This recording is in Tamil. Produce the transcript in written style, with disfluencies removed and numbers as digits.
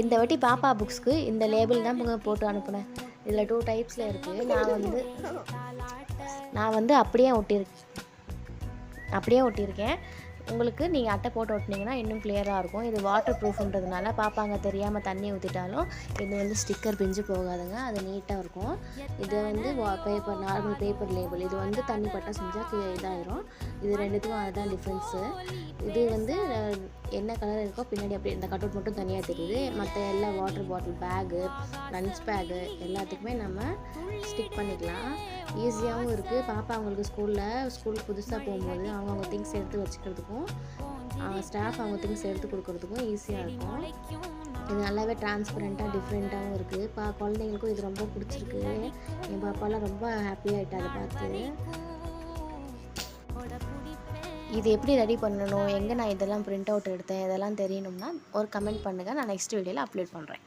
இந்த வாட்டி பாப்பா புக்ஸ்க்கு இந்த லேபிள் தான் போட்டு அனுப்புனேன். இதில் 2 டைப்ஸில் இருக்குது. நான் வந்து அப்படியே ஒட்டியிருக்கேன். உங்களுக்கு நீங்கள் அட்டை போட்டு ஒட்டினீங்கன்னா இன்னும் கிளியராக இருக்கும். இது வாட்டர் ப்ரூஃப்ன்றதுனால பாப்பாங்க தெரியாமல் தண்ணி ஊற்றிட்டாலும் இது வந்து ஸ்டிக்கர் பிஞ்சு போகாதுங்க. அது நீட்டாக இருக்கும். இது வந்து பேப்பர், நார்மல் பேப்பர் லேபிள். இது வந்து தண்ணி பட்டா செஞ்சால் இதாகிடும். இது ரெண்டுத்துக்கும் அதுதான் டிஃப்ரென்ஸு. இது வந்து என்ன கலர் இருக்கோ பின்னாடி அப்படியே இந்த கட்அவுட் மட்டும் தனியாக தெரியுது. மற்ற எல்லா water bottle, bag, lunch bag எல்லாத்துக்குமே நம்ம ஸ்டிக் பண்ணிக்கலாம். ஈஸியாகவும் இருக்குது. பாப்பா அவங்களுக்கு ஸ்கூலுக்கு புதுசாக போகும்போது அவங்க திங்ஸ் எடுத்து வச்சுக்கிறதுக்கும் ஸ்டாஃப் அவங்க திங்ஸ் எடுத்து கொடுக்குறதுக்கும் ஈஸியாக இருக்கும். இது நல்லாவே டிரான்ஸ்பரண்ட்டாக டிஃப்ரெண்ட்டாகவும் இருக்குது. குழந்தைங்களுக்கும் இது ரொம்ப பிடிச்சிருக்கு. என் பாப்பாலாம் ரொம்ப ஹாப்பியாகிட்டா அதை பார்த்து. இது எப்படி ரெடி பண்ணணும், எங்கே நான் இதெல்லாம் பிரிண்ட் அவுட் எடுத்தேன், இதெல்லாம் தெரியணும்னா ஒரு கமெண்ட் பண்ணுங்கள். நான் நெக்ஸ்ட் வீடியோவில் அப்லோட் பண்ணுறேன்.